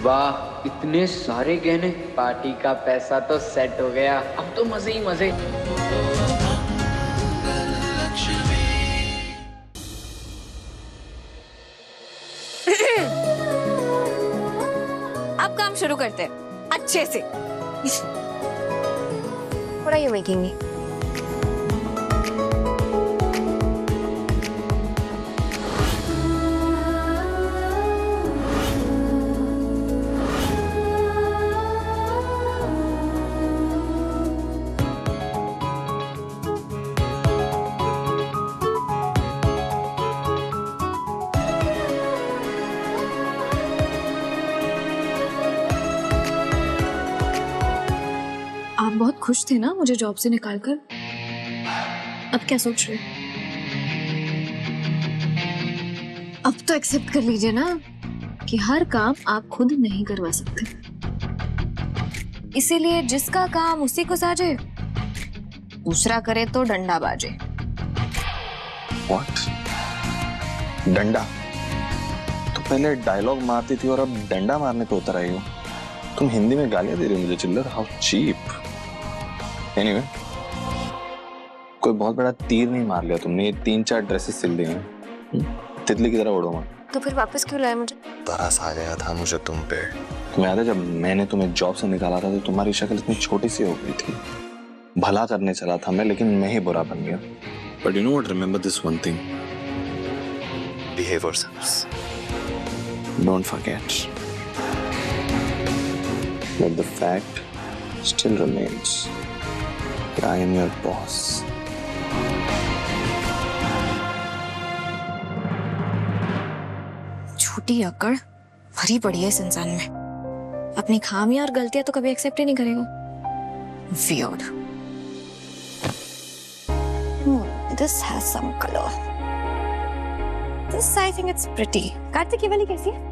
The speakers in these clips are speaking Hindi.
वाह, इतने सारे गहने। पार्टी का पैसा तो सेट हो गया, अब तो मजे ही मजे। अब काम शुरू करते हैं अच्छे से। What are you making me? आप बहुत खुश थे ना मुझे जॉब से निकालकर, अब क्या सोच रहे? अब तो एक्सेप्ट कर लीजिए ना कि हर काम आप खुद नहीं करवा सकते, इसीलिए जिसका काम उसी को साजे, दूसरा करे तो डंडा बाजे। What? डंडा? तो पहले डायलॉग मारती थी और अब डंडा मारने पे उतर आई हो। तुम हिंदी में गालियां दे रही हो मुझे चिल्लर, हाउ चीप। एनीवे, कोई बहुत बड़ा तीर नहीं मार लिया तुमने, ये 3-4 ड्रेसेस सिल दी हैं। तितली की तरह उड़ो मत। तो फिर वापस क्यों लाए मुझे? तरस आ गया था मुझे तुम पे। तुम्हें याद है जब मैंने तुम्हें जॉब से निकाला था तो तुम्हारी शक्ल इतनी छोटी सी हो गई थी। भला करने चला था मैं, लेकिन मैं ही बुरा बन गया। But you know what, remember this one thing, behave yourselves, don't forget that the fact still remains that I am your boss. छोटी अकड़ भरी पड़ी है इस इंसान में, अपनी खामियां और गलतियां तो कभी एक्सेप्ट ही नहीं करेगा। Weird. This has some color. This I think it's pretty. Kartik, ये वाली कैसी है?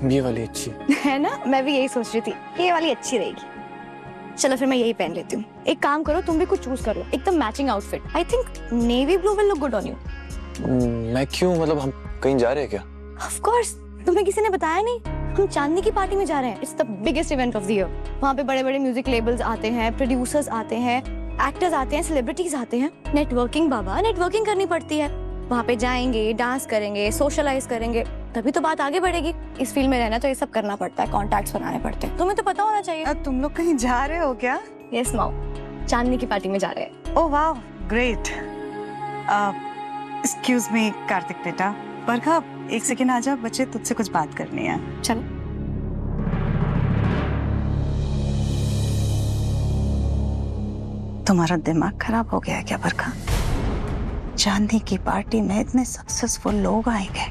ये वाली अच्छी है ना, मैं भी यही सोच रही थी, ये वाली अच्छी रहेगी। चलो फिर मैं यही पहन लेती हूँ। एक काम करो, तुम भी कुछ चूज करो, एकदम matching outfit. I think navy blue will look good on you. मैं क्यों, मतलब हम कहीं जा रहे हैं क्या? ऑफ कोर्स, तुम्हें किसी ने बताया नहीं? हम चांदनी की पार्टी में जा रहे हैं। It's the biggest event of the year. वहाँ पे बड़े बड़े म्यूजिक लेबल्स आते हैं, प्रोड्यूसर्स आते हैं, एक्टर्स आते हैं, सेलिब्रिटीज आते हैं। नेटवर्किंग बाबा, नेटवर्किंग करनी पड़ती है। वहाँ पे जाएंगे, डांस करेंगे, सोशलाइज करेंगे, तभी तो बात आगे बढ़ेगी। इस फील्ड में रहना तो ये सब करना पड़ता है, कॉन्टैक्ट्स बनाने पड़ते हैं। तुम्हें तो पता होना चाहिए। तुम लोग कहीं जा रहे हो क्या? यस माओ, चांदनी की पार्टी में जा रहे हैं। ओह वाह, ग्रेट। एक्सक्यूज मी कार्तिक बेटा, बरखा एक सेकेंड आ जा, बच्चे तुझसे कुछ बात करनी है। चलो। तुम्हारा दिमाग खराब हो गया है क्या बरखा? चांदनी की पार्टी में इतने सक्सेसफुल लोग आएंगे,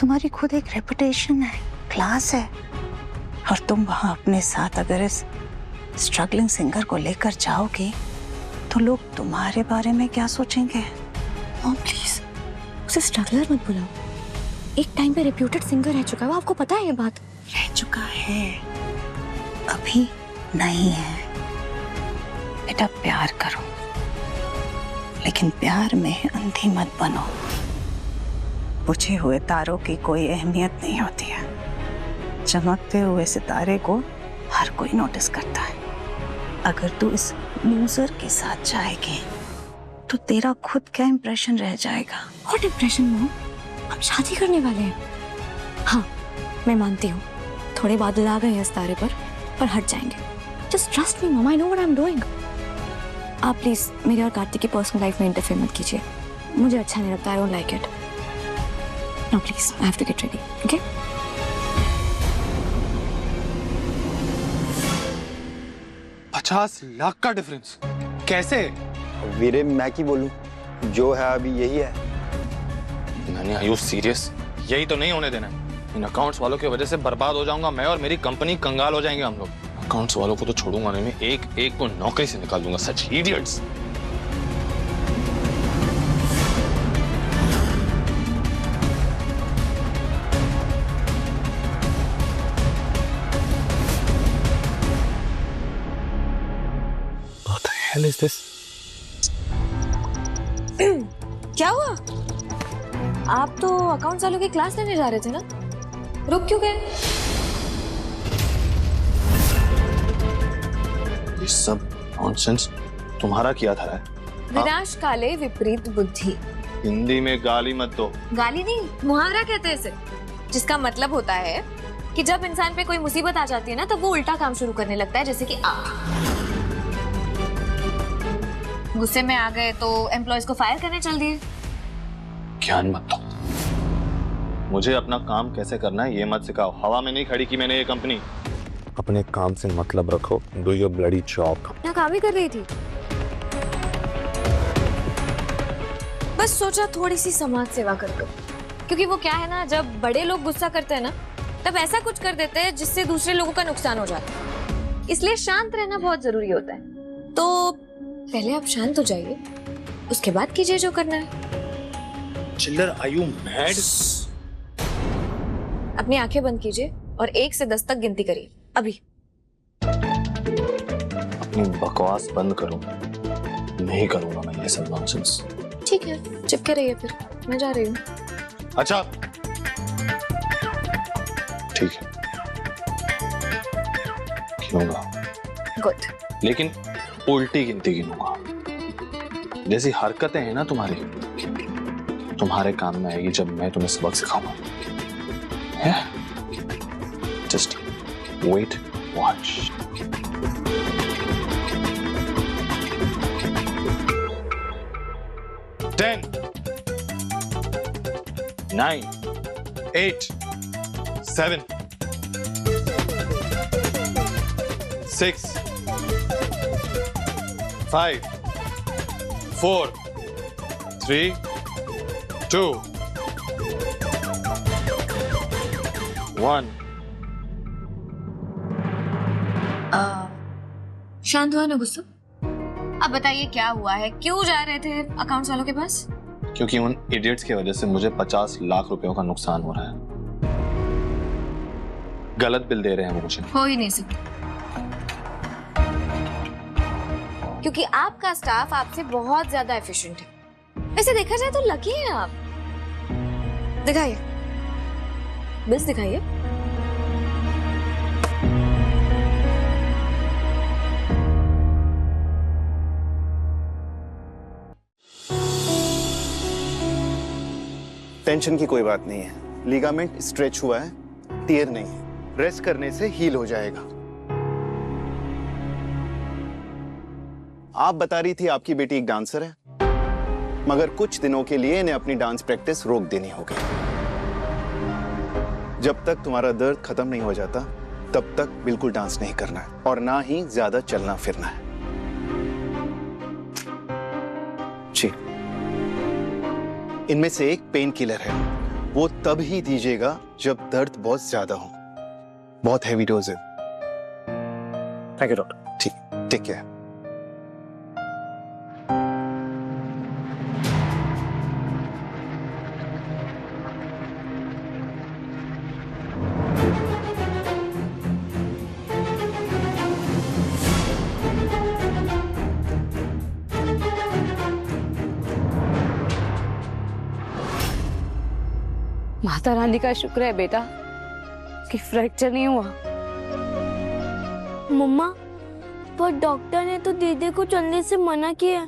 तुम्हारी खुद एक रेपुटेशन है, क्लास है, और तुम वहां अपने साथ अगर इस स्ट्रगलिंग सिंगर को लेकर जाओगे तो लोग तुम्हारे बारे में क्या सोचेंगे? मॉम प्लीज, उसे स्ट्रगलर मत बुलाओ। एक टाइम पे रेप्यूटेड सिंगर रह चुका है वो, आपको पता है ये बात? रह चुका है, अभी नहीं है। बेटा प्यार करो, लेकिन प्यार में अंधी मत बनो। बुझे हुए तारों की कोई अहमियत नहीं होती है, चमकते हुए सितारे को हर कोई नोटिस करता है। अगर तू इस लूजर के साथ जाएगी तो तेरा खुद का इंप्रेशन रह जाएगा। What impression mom? हम शादी करने वाले हैं। हाँ, मैं मानती हूँ थोड़े बादल आ गए हैं इस तारे पर हट जाएंगे। Just trust me mom, I know what I am doing. आप प्लीज मेरे और कार्तिक की पर्सनल लाइफ में इंटरफेयर मत कीजिए, मुझे अच्छा नहीं लगता। I don't like it. No please, I have to get ready, okay? $50 lakh का डिफरेंस कैसे? वीरे मैं की बोलूं, जो है अभी यही है। मैंने, आर यू सीरियस? यही तो नहीं होने देना। इन अकाउंट्स वालों की वजह से बर्बाद हो जाऊंगा मैं और मेरी कंपनी, कंगाल हो जाएंगे हम लोग। अकाउंट्स वालों को तो छोड़ूंगा नहीं मैं, एक एक को नौकरी से निकाल दूंगा। सच idiots. What the hell is this? क्या हुआ? आप तो अकाउंट्स वालों की क्लास लेने जा रहे थे ना? रुक क्यों गए? ये सब नॉनसेंस तुम्हारा किया था। विनाश काले विपरीत बुद्धि। हिंदी में गाली मत दो। गाली नहीं, मुहावरा कहते हैं इसे, जिसका मतलब होता है कि जब इंसान पे कोई मुसीबत आ जाती है ना, तब वो उल्टा काम शुरू करने लगता है, जैसे कि आप गुस्से में आ गए तो एम्प्लॉयज को फायर करने चल दिए। ज्ञान मत दो। मुझे अपना काम कैसे करना है ये मत सिखाओ। हवा में नहीं खड़ी की मैंने ये कंपनी। अपने काम से मतलब रखो। Do your bloody job. मैं काम ही कर रही थी, बस सोचा थोड़ी सी समाज सेवा कर दो। क्योंकि वो क्या है ना, जब बड़े लोग गुस्सा करते हैं ना, तब ऐसा कुछ कर देते हैं जिससे दूसरे लोगों का नुकसान हो जाता है। इसलिए शांत रहना बहुत जरूरी होता है। तो पहले आप शांत हो जाइए, उसके बाद कीजिए जो करना है। चिल्लर, आर यू मैड? अपनी आंखें बंद कीजिए और 1 से 10 तक गिनती करिए अभी। अपनी बकवास बंद करो। नहीं करूंगा मैं ये सब नॉनसेंस। ठीक है, चिपके रहिए फिर, मैं जा रही हूँ। अच्छा ठीक है, गिनूंगा, गुड। लेकिन उल्टी गिनती गिनूंगा। जैसी हरकतें हैं ना तुम्हारी, तुम्हारे काम में आएगी जब मैं तुम्हें सबक सिखाऊंगा। Just wait, watch. Ten, 9, 8, 7, 6, 5, 4, 3, 2, 1। शांत हुआ ना गुस्सा? अब बताइए क्या हुआ है, क्यों जा रहे थे अकाउंट्स वालों के पास? क्योंकि उन इडियट्स की वजह से मुझे 50 लाख रुपयों का नुकसान हो रहा है। गलत बिल दे रहे हैं वो मुझे। हो ही नहीं सकता, क्योंकि आपका स्टाफ आपसे बहुत ज्यादा एफिशिएंट है। वैसे देखा जाए तो लकी हैं आप। दिखाइए, बिल्स दिखाइए। टेंशन की कोई बात नहीं है। लिगामेंट स्ट्रेच हुआ है, टियर नहीं है। रेस्ट करने से हील हो जाएगा। आप बता रही थी आपकी बेटी एक डांसर है, मगर कुछ दिनों के लिए इन्हें अपनी डांस प्रैक्टिस रोक देनी होगी। जब तक तुम्हारा दर्द खत्म नहीं हो जाता, तब तक बिल्कुल डांस नहीं करना है और ना ही ज्यादा चलना फिरना है। जी, इनमें से एक पेन किलर है, वो तब ही दीजिएगा जब दर्द बहुत ज्यादा हो। बहुत हैवी डोज है। Thank you doctor. ठीक, टेक केयर। माता रानी का शुक्र है बेटा कि फ्रैक्चर नहीं हुआ। मम्मा, पर डॉक्टर ने तो दीदी को चलने से मना किया।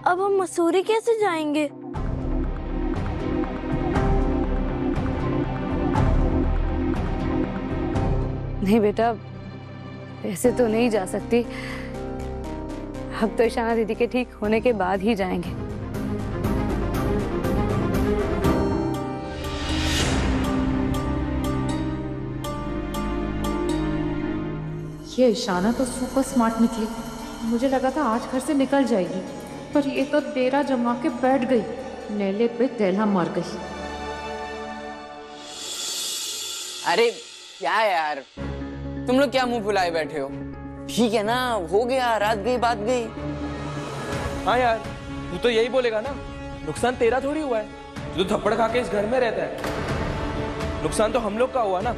अब हम मसूरी कैसे जाएंगे? नहीं बेटा, ऐसे तो नहीं जा सकती। अब तो ईशाना दीदी के ठीक होने के बाद ही जाएंगे। ये ईशाना तो सुपर स्मार्ट निकली। मुझे लगा था आज घर से निकल जाएगी, पर ये तो डेरा जमा के बैठ गई, नेले पे तेला मार गई। अरे क्या है यार, तुम लोग क्या मुंह फुलाए बैठे हो? ठीक है ना, हो गया, रात गई बात गई। हाँ यार, तू तो यही बोलेगा ना, नुकसान तेरा थोड़ी हुआ है। तू तो थप्पड़ खा के इस घर में रहता है। नुकसान तो हम लोग का हुआ ना।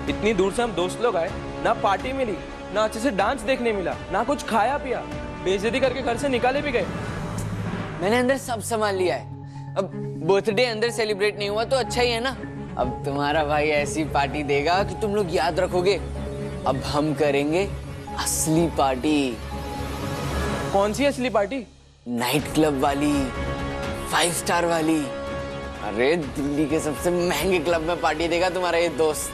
इतनी दूर से हम दोस्त लोग आए, ना पार्टी मिली, ना अच्छे से डांस देखने मिला, ना कुछ खाया पिया, बेइज्जती करके घर से निकाले भी गए। मैंने अंदर सब संभाल लिया है। अब बर्थडे अंदर सेलिब्रेट नहीं हुआ तो अच्छा ही है ना। अब तुम्हारा भाई ऐसी पार्टी देगा कि तुम लोग याद रखोगे। अब हम करेंगे असली पार्टी। कौन सी असली पार्टी? नाइट क्लब वाली, 5 स्टार वाली। अरे दिल्ली के सबसे महंगे क्लब में पार्टी देगा तुम्हारा ये दोस्त।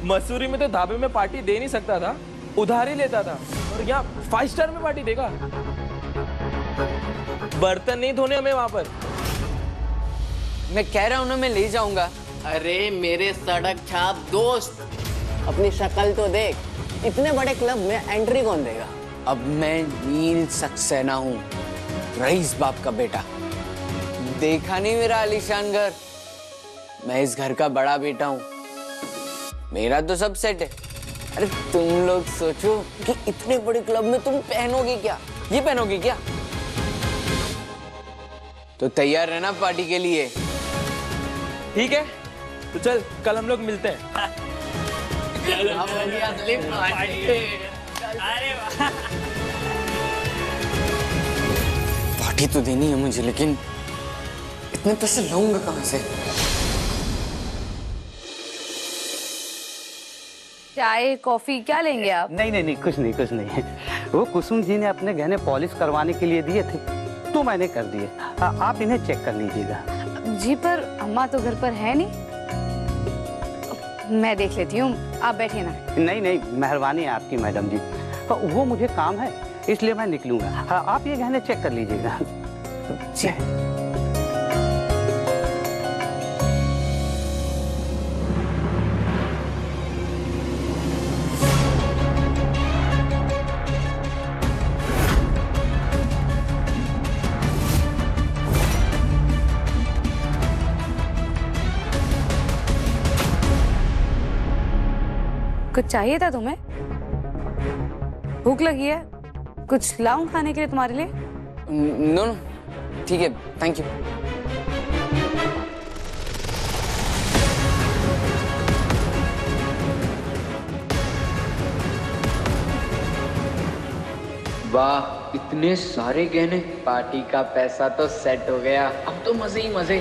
मसूरी में तो ढाबे में पार्टी दे नहीं सकता था, उधार ही लेता था, और यहाँ 5 स्टार में पार्टी देगा। बर्तन नहीं धोने हमें वहां पर। मैं कह रहा हूं ना, मैं ले जाऊंगा। अरे मेरे सड़क छाप दोस्त, अपनी शक्ल तो देख, इतने बड़े क्लब में एंट्री कौन देगा? अब मैं नील सक्सेना हूँ, रईस बाप का बेटा। देखा नहीं मेरा आलीशान घर? मैं इस घर का बड़ा बेटा हूँ, मेरा तो सब सेट है। अरे तुम लोग सोचो कि इतने बड़े क्लब में तुम पहनोगे क्या? ये पहनोगे क्या? तो तैयार रहना पार्टी के लिए। ठीक है, तो चल कल हम लोग मिलते हैं। पार्टी तो देनी है मुझे, लेकिन इतने पैसे लाऊंगा कहां से? चाय कॉफी क्या लेंगे आप? नहीं नहीं नहीं, कुछ नहीं कुछ नहीं। वो कुसुम जी ने अपने गहने पॉलिश करवाने के लिए दिए थे, तो मैंने कर दिए। आप इन्हें चेक कर लीजिएगा। जी पर अम्मा तो घर पर है नहीं। मैं देख लेती हूँ, आप बैठिए ना। नहीं नहीं, मेहरबानी है आपकी मैडम जी। वो मुझे काम है, इसलिए मैं निकलूंगा। आप ये गहने चेक कर लीजिएगा। जी। कुछ चाहिए था तुम्हें? भूख लगी है? कुछ लाऊं खाने के लिए तुम्हारे लिए? नो नो, ठीक है, थैंक यू। वाह, इतने सारे गहने। पार्टी का पैसा तो सेट हो गया, अब तो मजे ही मजे।